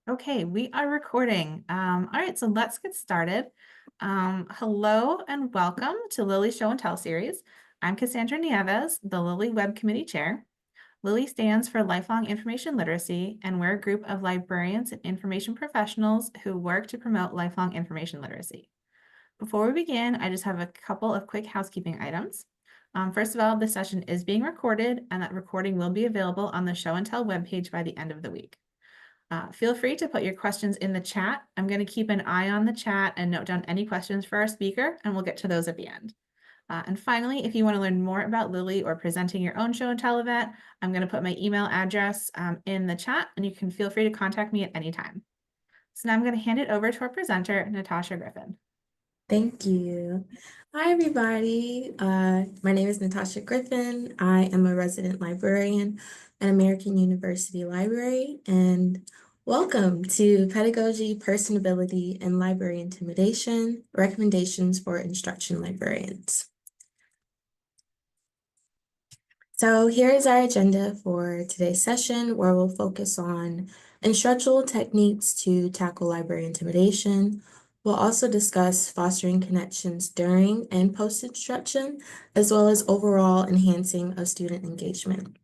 Okay, we are recording. All right, so let's get started. Hello and welcome to Lily Show and Tell series. I'm Cassandra Nieves, the Lily Web Committee Chair. Lily stands for Lifelong Information Literacy, and we're a group of librarians and information professionals who work to promote lifelong information literacy. Before we begin, I just have a couple of quick housekeeping items. First of all, this session is being recorded, and that recording will be available on the Show and Tell webpage by the end of the week. Feel free to put your questions in the chat. I'm going to keep an eye on the chat and note down any questions for our speaker, and we'll get to those at the end. And finally, if you want to learn more about Lily or presenting your own show and tell event, I'm going to put my email address in the chat, and you can feel free to contact me at any time. So now I'm going to hand it over to our presenter, Natasha Griffin. Thank you. Hi, everybody. My name is Natasha Griffin. I am a resident librarian at American University Library, and welcome to Pedagogy, Personability, and Library Intimidation, Recommendations for Instruction Librarians. So here is our agenda for today's session, where we'll focus on instructional techniques to tackle library intimidation. We'll also discuss fostering connections during and post-instruction, as well as overall enhancing of student engagement.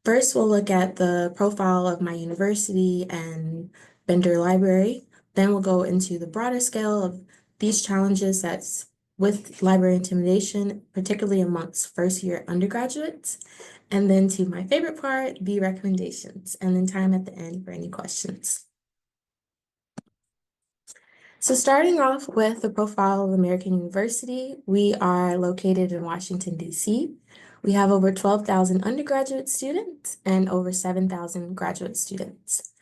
First, we'll look at the profile of my university and vendor library. Then we'll go into the broader scale of these challenges that's with library intimidation, particularly amongst first-year undergraduates. And then to my favorite part, the recommendations, and then time at the end for any questions. So starting off with the profile of American University, we are located in Washington, D.C. We have over 12,000 undergraduate students and over 7,000 graduate students.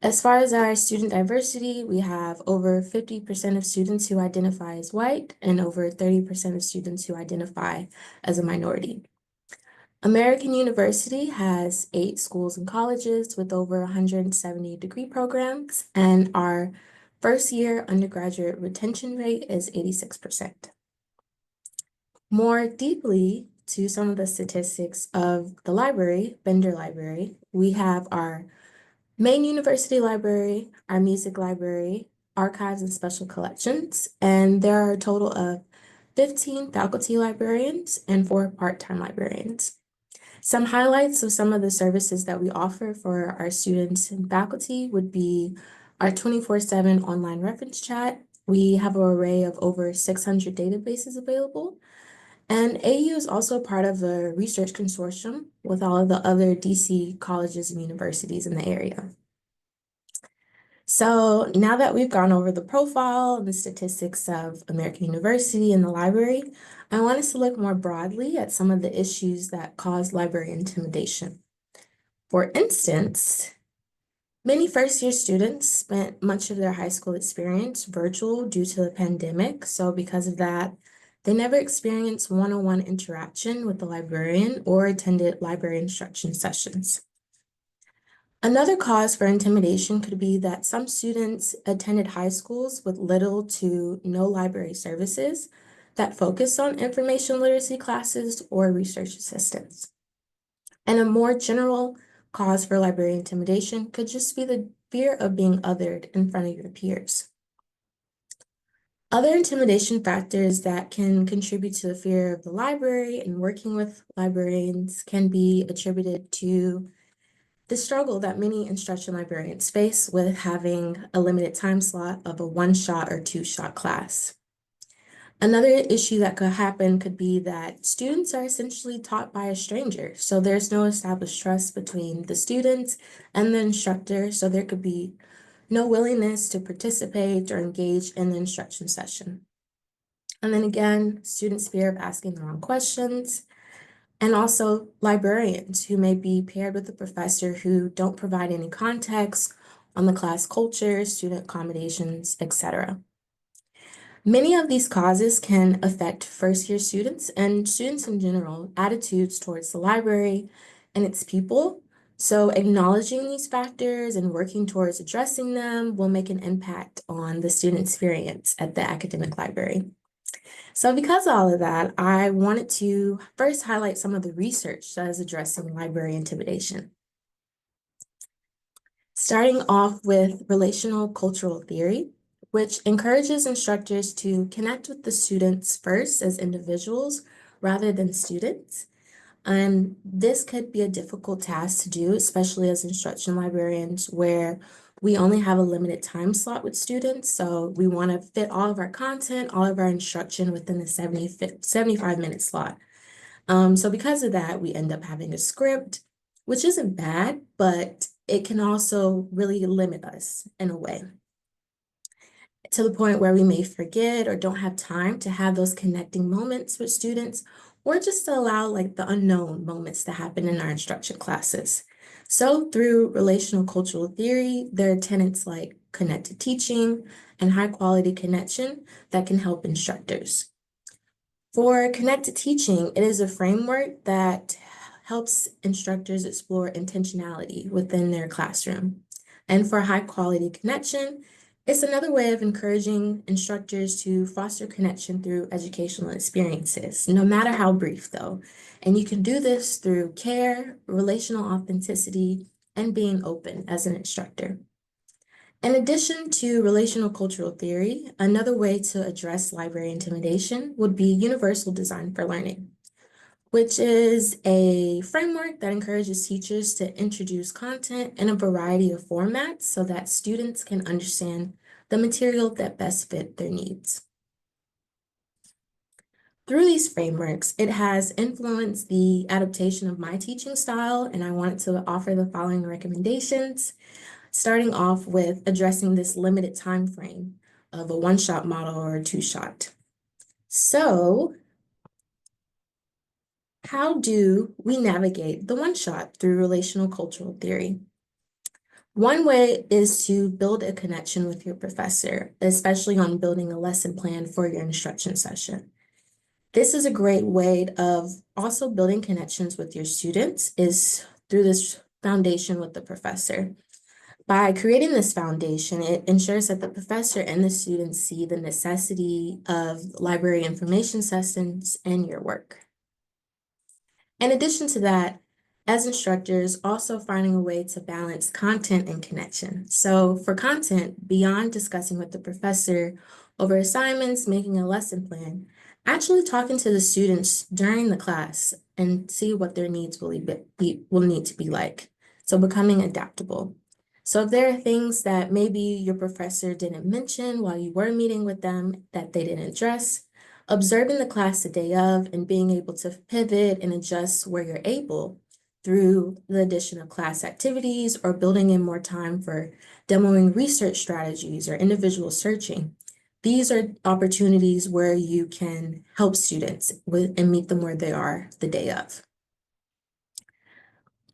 As far as our student diversity, we have over 50% of students who identify as white and over 30% of students who identify as a minority. American University has 8 schools and colleges with over 170 degree programs, and our first-year undergraduate retention rate is 86%. More deeply to some of the statistics of the library, vendor library, we have our main university library, our music library, archives and special collections, and there are a total of 15 faculty librarians and 4 part-time librarians. Some highlights of some of the services that we offer for our students and faculty would be our 24/7 online reference chat. We have an array of over 600 databases available. And AU is also part of a research consortium with all of the other DC colleges and universities in the area. So now that we've gone over the profile and the statistics of American University and the library, I want us to look more broadly at some of the issues that cause library intimidation. For instance, many first-year students spent much of their high school experience virtual due to the pandemic. So because of that, they never experienced one-on-one interaction with the librarian or attended library instruction sessions. Another cause for intimidation could be that some students attended high schools with little to no library services that focus on information literacy classes or research assistance. And a more general cause for library intimidation could just be the fear of being othered in front of your peers. Other intimidation factors that can contribute to the fear of the library and working with librarians can be attributed to the struggle that many instruction librarians face with having a limited time slot of a 1-shot or 2-shot class. Another issue that could happen could be that students are essentially taught by a stranger. So there's no established trust between the students and the instructor. So there could be no willingness to participate or engage in the instruction session. And then again, students' fear of asking the wrong questions, and also librarians who may be paired with a professor who don't provide any context on the class culture, student accommodations, etc. Many of these causes can affect first-year students and students in general, attitudes towards the library and its people. So acknowledging these factors and working towards addressing them will make an impact on the student experience at the academic library. So because of all of that, I wanted to first highlight some of the research that is addressing library intimidation. Starting off with relational cultural theory, which encourages instructors to connect with the students first as individuals rather than students. And this could be a difficult task to do, especially as instruction librarians, where we only have a limited time slot with students. So we want to fit all of our content, all of our instruction within the 75-minute slot. So because of that, we end up having a script, which isn't bad, but it can also really limit us in a way to the point where we may forget or don't have time to have those connecting moments with students, or just to allow like the unknown moments to happen in our instruction classes. So through relational cultural theory, there are tenets like connected teaching and high quality connection that can help instructors. For connected teaching, it is a framework that helps instructors explore intentionality within their classroom. And for high quality connection, it's another way of encouraging instructors to foster connection through educational experiences, no matter how brief, though. And you can do this through care, relational authenticity, and being open as an instructor. In addition to relational cultural theory, another way to address library intimidation would be universal design for learning, which is a framework that encourages teachers to introduce content in a variety of formats so that students can understand the material that best fit their needs. Through these frameworks, it has influenced the adaptation of my teaching style, and I wanted to offer the following recommendations, starting off with addressing this limited time frame of a one-shot model or a two-shot. So how do we navigate the one-shot through relational cultural theory? One way is to build a connection with your professor, especially on building a lesson plan for your instruction session. This is a great way of also building connections with your students is through this foundation with the professor. By creating this foundation, it ensures that the professor and the students see the necessity of library information systems in your work. In addition to that, as instructors, also finding a way to balance content and connection. So for content, beyond discussing with the professor over assignments, making a lesson plan, actually talking to the students during the class and see what their needs will need to be like. So becoming adaptable. So if there are things that maybe your professor didn't mention while you were meeting with them that they didn't address, observing the class the day of and being able to pivot and adjust where you're able through the addition of class activities or building in more time for demoing research strategies or individual searching. These are opportunities where you can help students and meet them where they are the day of.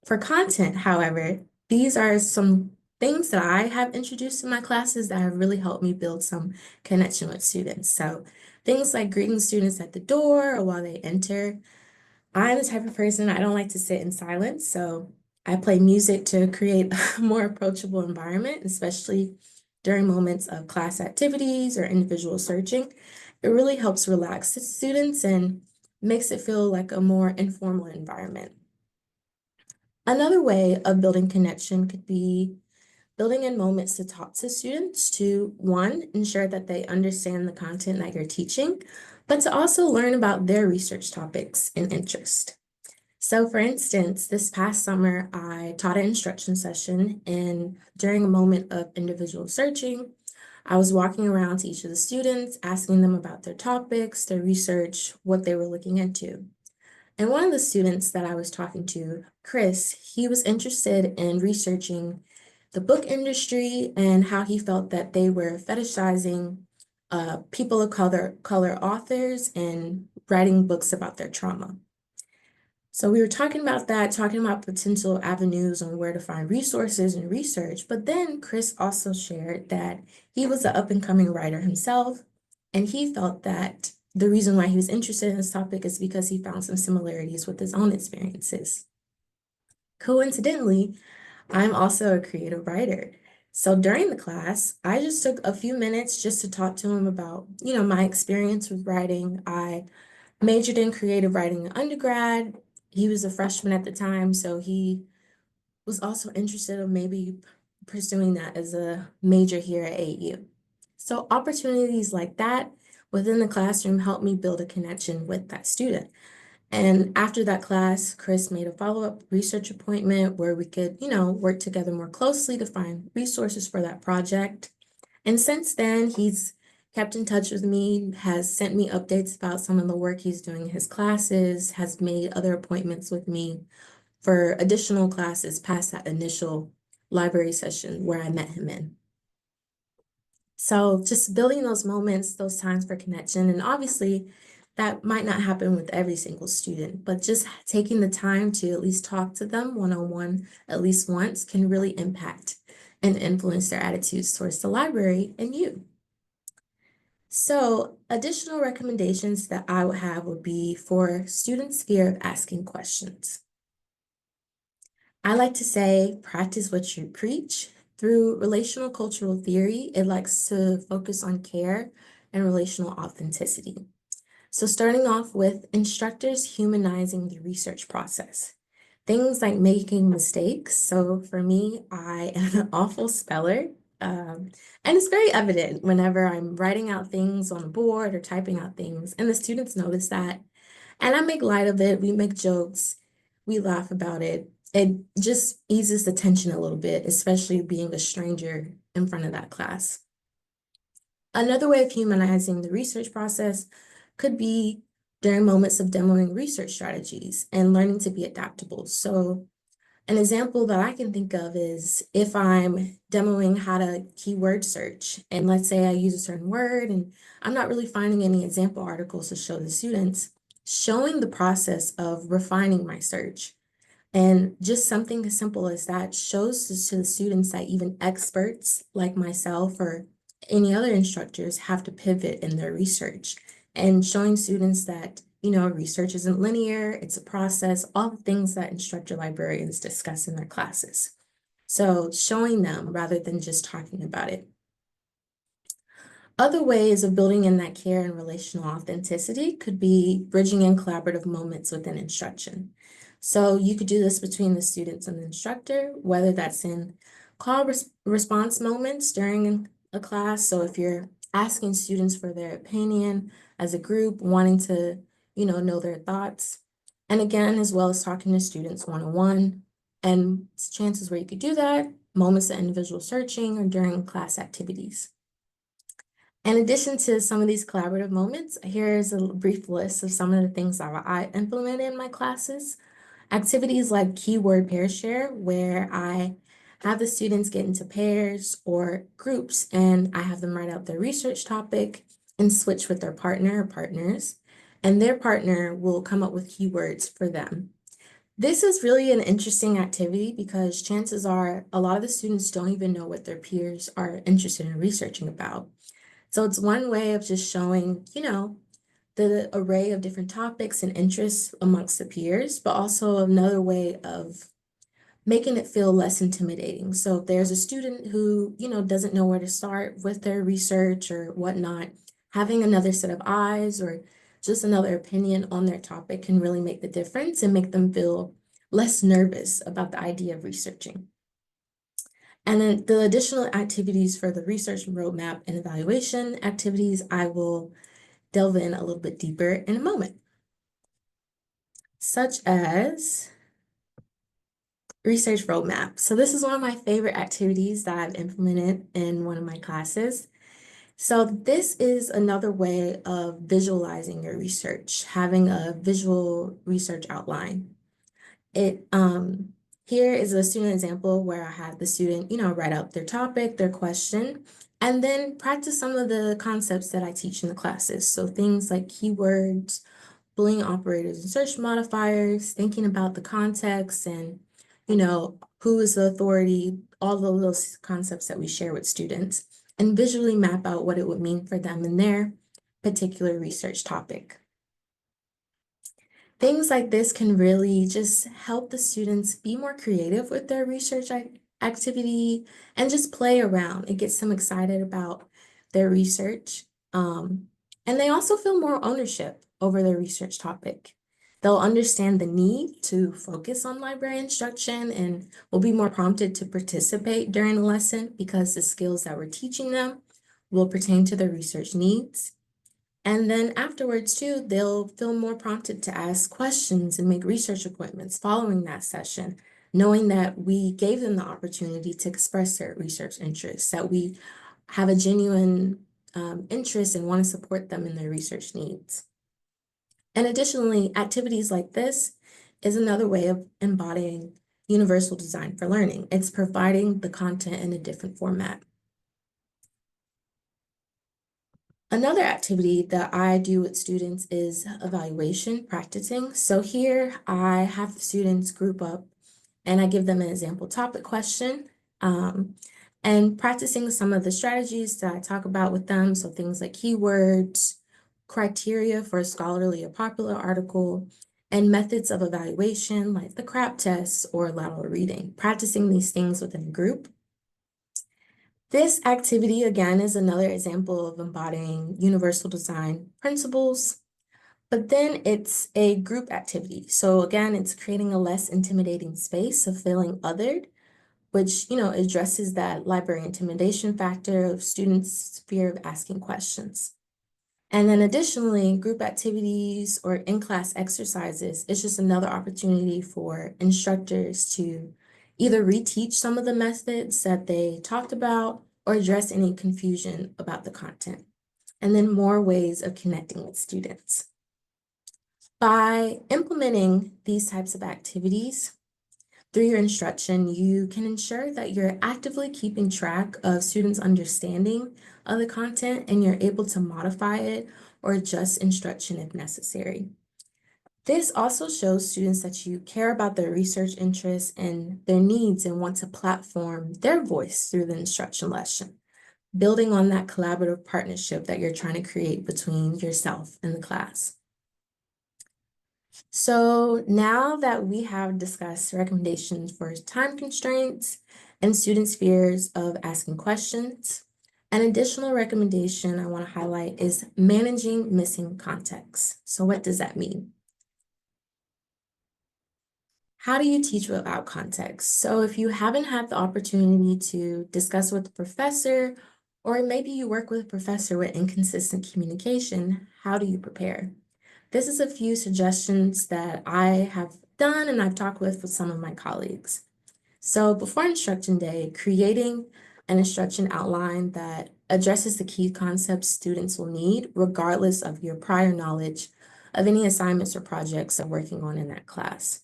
For content, however, these are some things that I have introduced in my classes that have really helped me build some connection with students. So things like greeting students at the door or while they enter. I'm the type of person, I don't like to sit in silence, so I play music to create a more approachable environment, especially during moments of class activities or individual searching. It really helps relax the students and makes it feel like a more informal environment. Another way of building connection could be building in moments to talk to students to, one, ensure that they understand the content that you're teaching, but to also learn about their research topics and interest. So for instance, this past summer, I taught an instruction session, and during a moment of individual searching, I was walking around to each of the students, asking them about their topics, their research, what they were looking into. And one of the students that I was talking to, Chris, he was interested in researching the book industry and how he felt that they were fetishizing people of color authors and writing books about their trauma. So we were talking about that, talking about potential avenues on where to find resources and research. But then Chris also shared that he was an up-and-coming writer himself, and he felt that the reason why he was interested in this topic is because he found some similarities with his own experiences. Coincidentally, I'm also a creative writer. So during the class, I just took a few minutes just to talk to him about, my experience with writing. I majored in creative writing in undergrad. He was a freshman at the time, so he was also interested in maybe pursuing that as a major here at AU. So opportunities like that within the classroom helped me build a connection with that student. And after that class, Chris made a follow-up research appointment where we could, work together more closely to find resources for that project. And since then, he's kept in touch with me, has sent me updates about some of the work he's doing in his classes, has made other appointments with me for additional classes past that initial library session where I met him in. So just building those moments, those times for connection, and obviously that might not happen with every single student, but just taking the time to at least talk to them one-on-one at least once can really impact and influence their attitudes towards the library and you. So additional recommendations that I would have would be for students' fear of asking questions. I like to say, practice what you preach. Through relational cultural theory, it likes to focus on care and relational authenticity. So starting off with instructors humanizing the research process. Things like making mistakes. So for me, I am an awful speller. And it's very evident whenever I'm writing out things on a board or typing out things, and the students notice that. And I make light of it, we make jokes, we laugh about it. It just eases the tension a little bit, especially being a stranger in front of that class. Another way of humanizing the research process could be during moments of demoing research strategies and learning to be adaptable. So an example that I can think of is if I'm demoing how to keyword search, and let's say I use a certain word and I'm not really finding any example articles to show the students, showing the process of refining my search. And just something as simple as that shows to the students that even experts like myself or any other instructors have to pivot in their research, and showing students that, research isn't linear, it's a process, all the things that instructor librarians discuss in their classes. So showing them rather than just talking about it. Other ways of building in that care and relational authenticity could be bridging in collaborative moments within instruction. So you could do this between the students and the instructor, whether that's in call response moments during a class. So if you're asking students for their opinion as a group, wanting to, know their thoughts. And again, as well as talking to students one-on-one. And chances where you could do that, moments of individual searching or during class activities. In addition to some of these collaborative moments, here's a brief list of some of the things that I implemented in my classes. Activities like keyword pair share, where I have the students get into pairs or groups and I have them write out their research topic and switch with their partner or partners, and their partner will come up with keywords for them. This is really an interesting activity because chances are a lot of the students don't even know what their peers are interested in researching about. So it's one way of just showing, the array of different topics and interests amongst the peers, but also another way of making it feel less intimidating. So if there's a student who, doesn't know where to start with their research or whatnot, having another set of eyes or just another opinion on their topic can really make the difference and make them feel less nervous about the idea of researching. And then the additional activities for the research roadmap and evaluation activities, I will delve in a little bit deeper in a moment, such as research roadmap. So this is one of my favorite activities that I've implemented in one of my classes. So this is another way of visualizing your research, having a visual research outline. Here is a student example where I had the student, write out their topic, their question, and then practice some of the concepts that I teach in the classes. So things like keywords, Boolean operators and search modifiers, thinking about the context and, who is the authority, all of those concepts that we share with students, and visually map out what it would mean for them in their particular research topic. Things like this can really just help the students be more creative with their research activity and just play around. It gets them excited about their research. And they also feel more ownership over their research topic. They'll understand the need to focus on library instruction and will be more prompted to participate during the lesson because the skills that we're teaching them will pertain to their research needs. And then afterwards, too, they'll feel more prompted to ask questions and make research appointments following that session, knowing that we gave them the opportunity to express their research interests, that we have a genuine interest and want to support them in their research needs. And additionally, activities like this is another way of embodying universal design for learning. It's providing the content in a different format. Another activity that I do with students is evaluation, practicing. So here I have the students group up and I give them an example topic question and practicing some of the strategies that I talk about with them. So things like keywords, criteria for a scholarly or popular article, and methods of evaluation like the CRAP tests or lateral reading, practicing these things within a group. This activity, again, is another example of embodying universal design principles, but then it's a group activity. So again, it's creating a less intimidating space of feeling othered, which, addresses that library intimidation factor of students' fear of asking questions. And then additionally, group activities or in-class exercises is just another opportunity for instructors to either reteach some of the methods that they talked about or address any confusion about the content. And then more ways of connecting with students. By implementing these types of activities through your instruction, you can ensure that you're actively keeping track of students' understanding of the content and you're able to modify it or adjust instruction if necessary. This also shows students that you care about their research interests and their needs and want to platform their voice through the instruction lesson, building on that collaborative partnership that you're trying to create between yourself and the class. So now that we have discussed recommendations for time constraints and students' fears of asking questions, an additional recommendation I want to highlight is managing missing context. So what does that mean? How do you teach without context? So if you haven't had the opportunity to discuss with the professor, or maybe you work with a professor with inconsistent communication, how do you prepare? This is a few suggestions that I have done and I've talked with some of my colleagues. So before instruction day, creating an instruction outline that addresses the key concepts students will need, regardless of your prior knowledge of any assignments or projects they're working on in that class.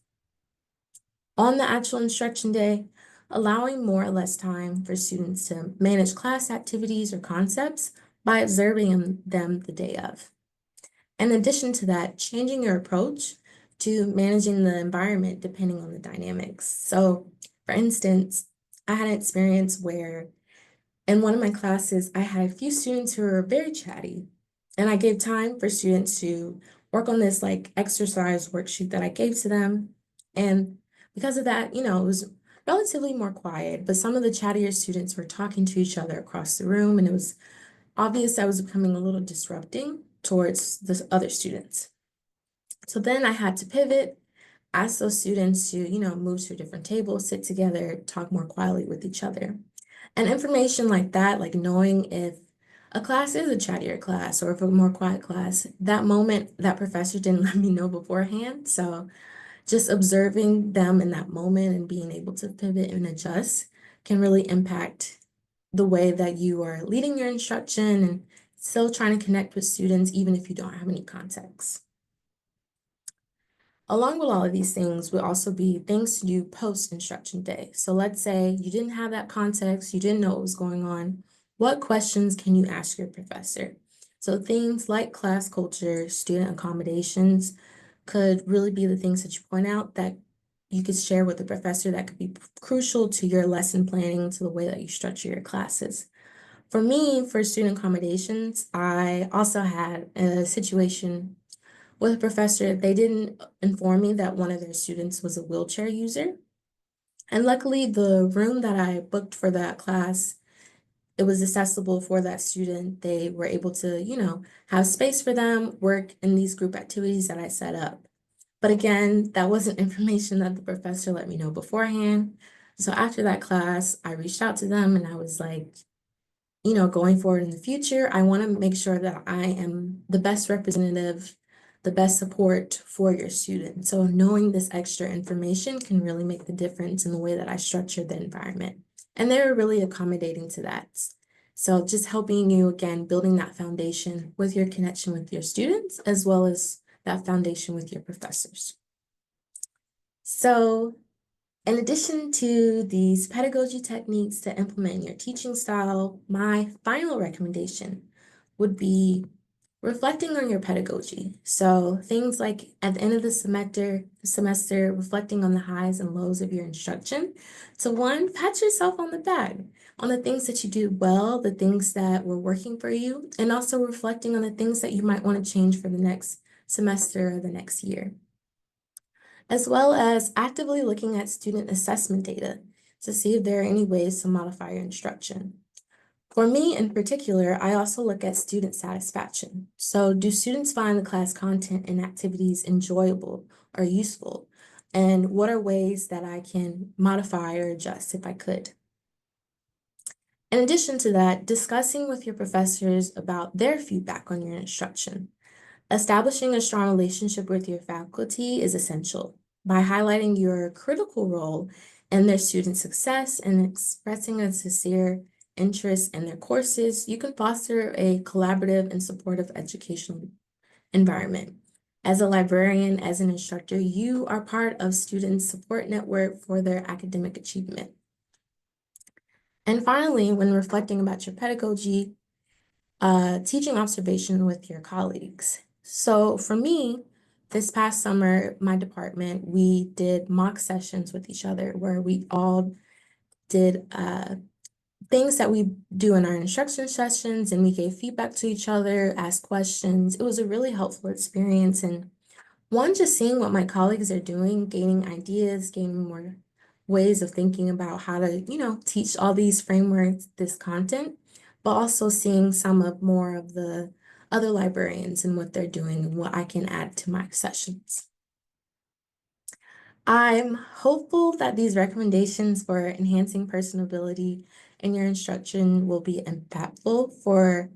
On the actual instruction day, allowing more or less time for students to manage class activities or concepts by observing them the day of. In addition to that, changing your approach to managing the environment depending on the dynamics. So, for instance, I had an experience where in one of my classes, I had a few students who were very chatty, and I gave time for students to work on this like exercise worksheet that I gave to them. And because of that, it was relatively more quiet, but some of the chattier students were talking to each other across the room, and it was obvious that was becoming a little disrupting towards the other students. So then I had to pivot, ask those students to, move to a different table, sit together, talk more quietly with each other. And information like that, like knowing if a class is a chattier class or if a more quiet class, that moment, that professor didn't let me know beforehand. So just observing them in that moment and being able to pivot and adjust can really impact the way that you are leading your instruction and still trying to connect with students, even if you don't have any context. Along with all of these things would also be things to do post-instruction day. So let's say you didn't have that context, you didn't know what was going on. What questions can you ask your professor? So things like class culture, student accommodations could really be the things that you point out that you could share with the professor that could be crucial to your lesson planning, to the way that you structure your classes. For me, for student accommodations, I also had a situation with a professor. They didn't inform me that one of their students was a wheelchair user. And luckily, the room that I booked for that class, it was accessible for that student. They were able to, have space for them, work in these group activities that I set up. But again, that wasn't information that the professor let me know beforehand. So after that class, I reached out to them and I was like, going forward in the future, I want to make sure that I am the best representative, the best support for your student. So knowing this extra information can really make the difference in the way that I structure the environment. And they were really accommodating to that. So just helping you, again, building that foundation with your connection with your students, as well as that foundation with your professors. So in addition to these pedagogy techniques to implement in your teaching style, my final recommendation would be reflecting on your pedagogy. So things like at the end of the semester, reflecting on the highs and lows of your instruction. So one, pat yourself on the back on the things that you do well, the things that were working for you, and also reflecting on the things that you might want to change for the next semester or the next year, as well as actively looking at student assessment data to see if there are any ways to modify your instruction. For me in particular, I also look at student satisfaction. So do students find the class content and activities enjoyable or useful? And what are ways that I can modify or adjust if I could? In addition to that, discussing with your professors about their feedback on your instruction. Establishing a strong relationship with your faculty is essential. By highlighting your critical role in their student success and expressing a sincere interest in their courses, you can foster a collaborative and supportive educational environment. As a librarian, as an instructor, you are part of students' support network for their academic achievement. And finally, when reflecting about your pedagogy, teaching observation with your colleagues. So for me, this past summer, my department, we did mock sessions with each other where we all did things that we do in our instruction sessions, and we gave feedback to each other, asked questions. It was a really helpful experience. And one, just seeing what my colleagues are doing, gaining ideas, gaining more ways of thinking about how to, teach all these frameworks, this content, but also seeing some of more of the other librarians and what they're doing and what I can add to my sessions. I'm hopeful that these recommendations for enhancing personability in your instruction will be impactful for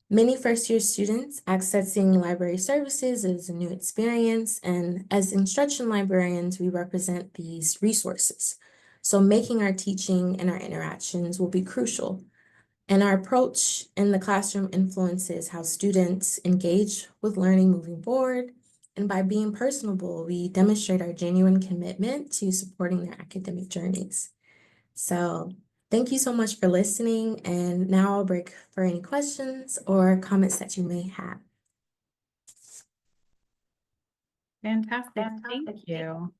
many first-year students. Accessing library services is a new experience, and as instruction librarians, we represent these resources. So making our teaching and our interactions will be crucial. And our approach in the classroom influences how students engage with learning moving forward. And by being personable, we demonstrate our genuine commitment to supporting their academic journeys. So thank you so much for listening. And now I'll break for any questions or comments that you may have. Fantastic. Thank you.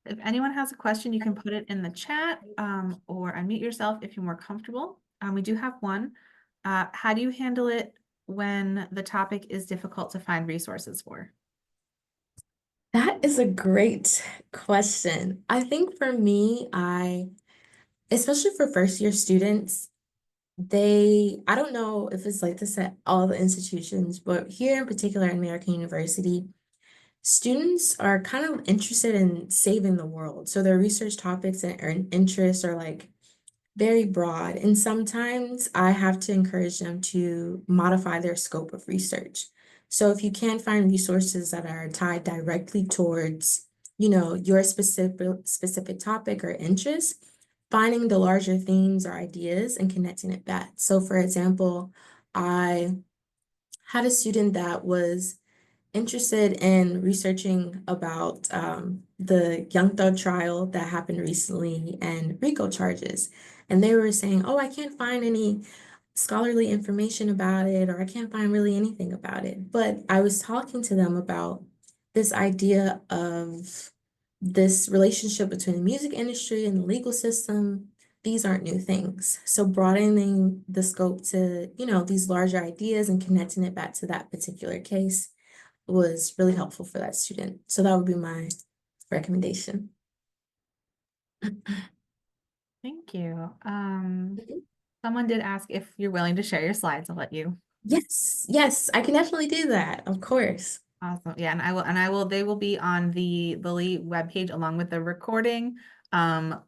If anyone has a question, you can put it in the chat or unmute yourself if you're more comfortable. We do have one. How do you handle it when the topic is difficult to find resources for? That is a great question. I think for me, especially for first year students, I don't know if it's like this at all the institutions, but here in particular at American University, students are kind of interested in saving the world. So their research topics and interests are like very broad. And sometimes I have to encourage them to modify their scope of research. So if you can't find resources that are tied directly towards, your specific topic or interest, finding the larger themes or ideas and connecting it back. So for example, I had a student that was interested in researching about the Young Thug trial that happened recently and RICO charges. And they were saying, oh, I can't find any scholarly information about it, or I can't find really anything about it. But I was talking to them about this idea of this relationship between the music industry and the legal system. These aren't new things. So broadening the scope to, these larger ideas and connecting it back to that particular case was really helpful for that student. So that would be my recommendation. Thank you. Someone did ask if you're willing to share your slides. I'll let you. Yes, yes, I can definitely do that, of course. Awesome. Yeah, and they will be on the Lily webpage along with the recording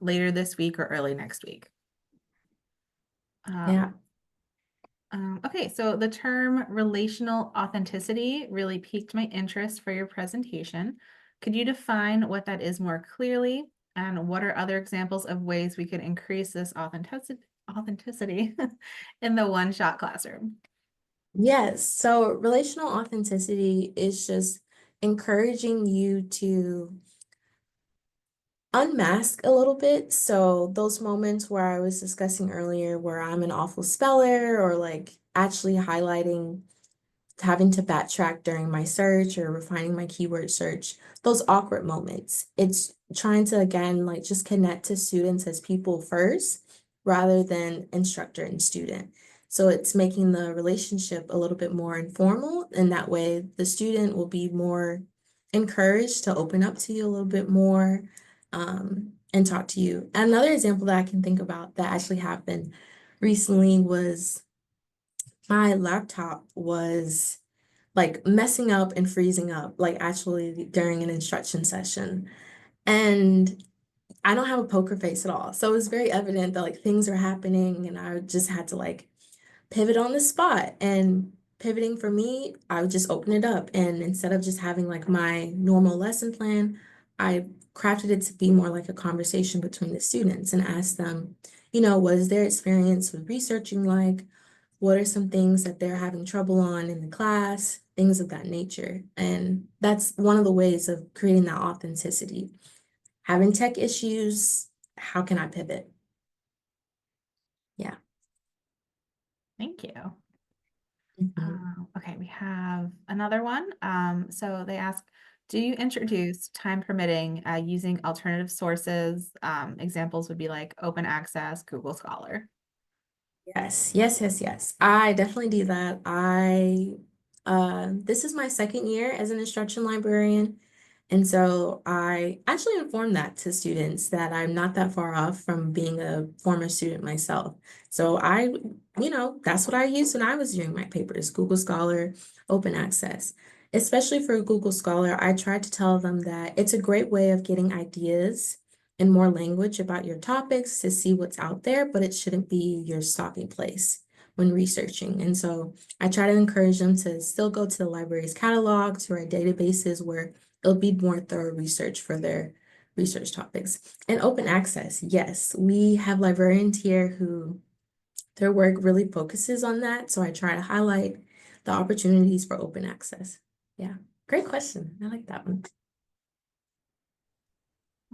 later this week or early next week. Uh, Yeah. okay, so the term relational authenticity really piqued my interest for your presentation. Could you define what that is more clearly? And what are other examples of ways we could increase this authenticity in the one-shot classroom? Yes. So relational authenticity is just encouraging you to unmask a little bit. So those moments where I was discussing earlier where I'm an awful speller or like actually highlighting having to backtrack during my search or refining my keyword search, those awkward moments. It's trying to, again, like just connect to students as people first rather than instructor and student. So it's making the relationship a little bit more informal, and that way the student will be more encouraged to open up to you a little bit more and talk to you. Another example that I can think about that actually happened recently was my laptop was like messing up and freezing up, like actually during an instruction session. And I don't have a poker face at all. So it was very evident that like things are happening and I just had to like pivot on the spot. And pivoting for me, I would just open it up. And instead of just having like my normal lesson plan, I crafted it to be more like a conversation between the students and asked them, what is their experience with researching like? What are some things that they're having trouble on in the class? Things of that nature. And that's one of the ways of creating that authenticity. Having tech issues, how can I pivot? Yeah. Thank you. Mhm. Okay, we have another one. So they ask, do you introduce, time permitting, using alternative sources? Examples would be like open access, Google Scholar. Yes, yes, yes, yes. I definitely do that. This is my second year as an instruction librarian. And so I actually inform that to students that I'm not that far off from being a former student myself. So that's what I used when I was doing my papers, Google Scholar, open access. Especially for Google Scholar, I tried to tell them that it's a great way of getting ideas and more language about your topics to see what's out there, but it shouldn't be your stopping place when researching. And so I try to encourage them to still go to the library's catalog, to our databases where it'll be more thorough research for their research topics. And open access, yes, we have librarians here who their work really focuses on that. So I try to highlight the opportunities for open access. Yeah, great question. I like that one.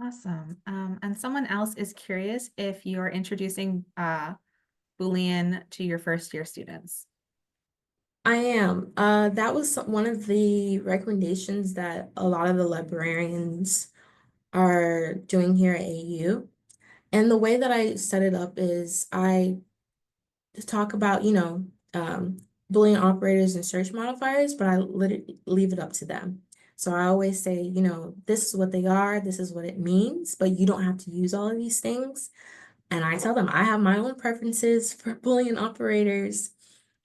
Awesome. And someone else is curious if you're introducing Boolean to your first year students. I am. That was one of the recommendations that a lot of the librarians are doing here at AU. And the way that I set it up is I talk about, Boolean operators and search modifiers, but I literally leave it up to them. So I always say, this is what they are, this is what it means, but you don't have to use all of these things. And I tell them I have my own preferences for Boolean operators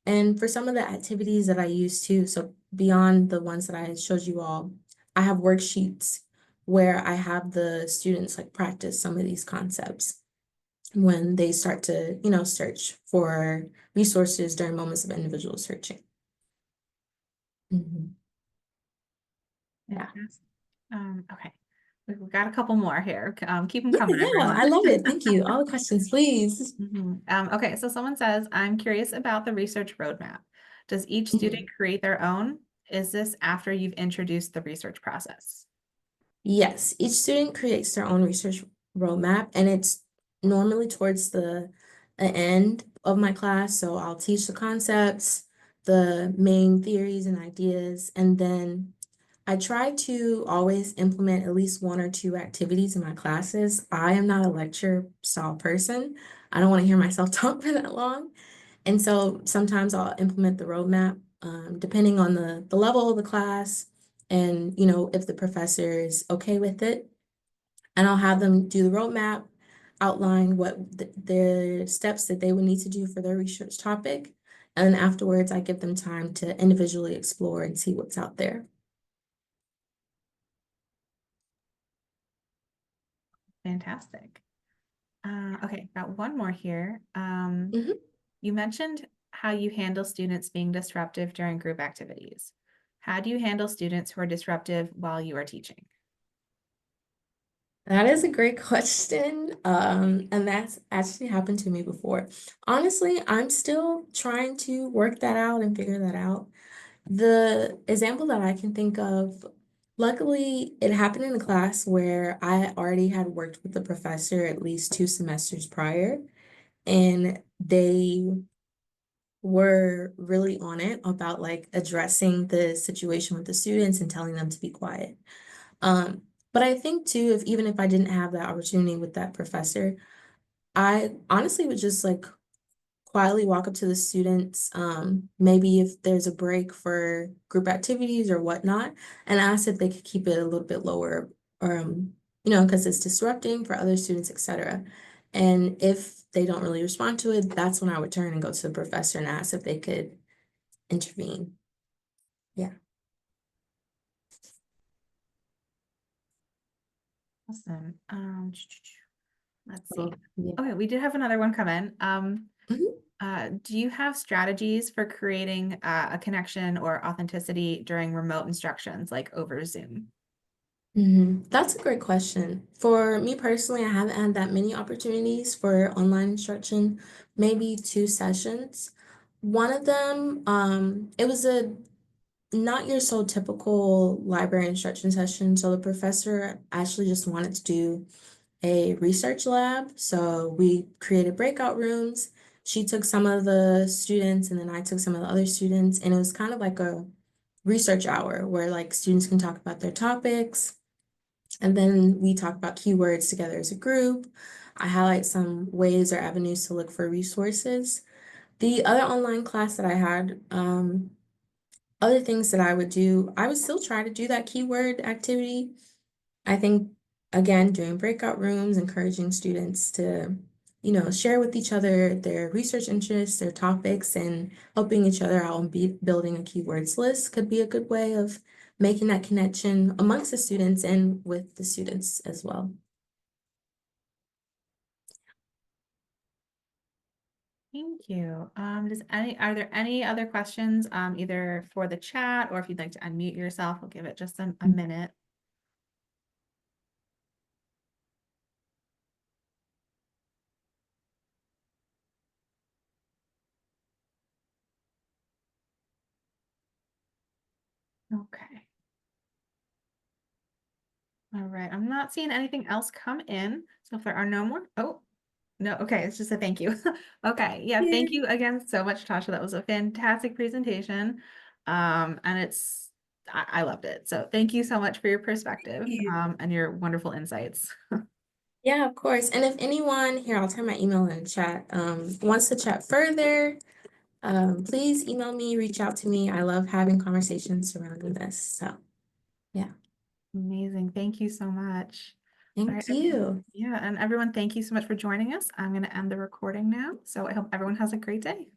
and for some of the activities that I use too. So beyond the ones that I showed you all, I have worksheets where I have the students like practice some of these concepts when they start to, search for resources during moments of individual searching. Mhm. Yeah. Fantastic. Okay. We've got a couple more here. Keep them Yeah, coming, yeah, everyone. I love it. Thank you. All the questions, please. Okay, so someone says, I'm curious about the research roadmap. Does each student Mhm. create their own? Is this after you've introduced the research process? Yes, each student creates their own research roadmap, and it's normally towards the end of my class. So I'll teach the concepts, the main theories and ideas, and then I try to always implement at least one or two activities in my classes. I am not a lecture style person. I don't want to hear myself talk for that long. And so sometimes I'll implement the roadmap, depending on the level of the class and, if the professor is okay with it. And I'll have them do the roadmap, outline what the steps that they would need to do for their research topic. And then afterwards, I give them time to individually explore and see what's out there. Fantastic. Okay, got one more here. Mhm. You mentioned how you handle students being disruptive during group activities. How do you handle students who are disruptive while you are teaching? That is a great question. And that's actually happened to me before. Honestly, I'm still trying to work that out and figure that out. The example that I can think of, luckily, it happened in a class where I already had worked with the professor at least 2 semesters prior, and they were really on it about like addressing the situation with the students and telling them to be quiet. Um, but I think too, if even if I didn't have that opportunity with that professor, I honestly would just like quietly walk up to the students, maybe if there's a break for group activities or whatnot, and ask if they could keep it a little bit lower, because it's disrupting for other students, etc. And if they don't really respond to it, that's when I would turn and go to the professor and ask if they could intervene. Yeah. Awesome. Let's see. So, yeah. Okay, we did have another one come in. Mhm. Do you have strategies for creating a connection or authenticity during remote instructions, like over Zoom? That's a great question. For me personally, I haven't had that many opportunities for online instruction, maybe 2 sessions. One of them, it was a not your so typical library instruction session. So the professor actually just wanted to do a research lab. So we created breakout rooms. She took some of the students and then I took some of the other students, and it was kind of like a research hour where like students can talk about their topics. And then we talk about keywords together as a group. I highlight some ways or avenues to look for resources. The other online class that I had, other things that I would do, I would still try to do that keyword activity. I think, again, doing breakout rooms, encouraging students to, share with each other their research interests, their topics, and helping each other out and building a keywords list could be a good way of making that connection amongst the students and with the students as well. Thank you. Are there any other questions, either for the chat or if you'd like to unmute yourself, we'll give it just a minute. Okay. All right. I'm not seeing anything else come in. So if there are no more, oh, no, okay, it's just a thank you. Okay, yeah, Yeah. thank you again so much, Tasha. That was a fantastic presentation. And I loved it. So thank you so much for your perspective, and your wonderful insights. Yeah, of course. And if anyone here, I'll turn my email in the chat, wants to chat further, please email me, reach out to me. I love having conversations surrounding this. So, yeah, Amazing. Thank you so much. All right, thank everyone. you. Yeah, and everyone, thank you so much for joining us. I'm going to end the recording now. So I hope everyone has a great day.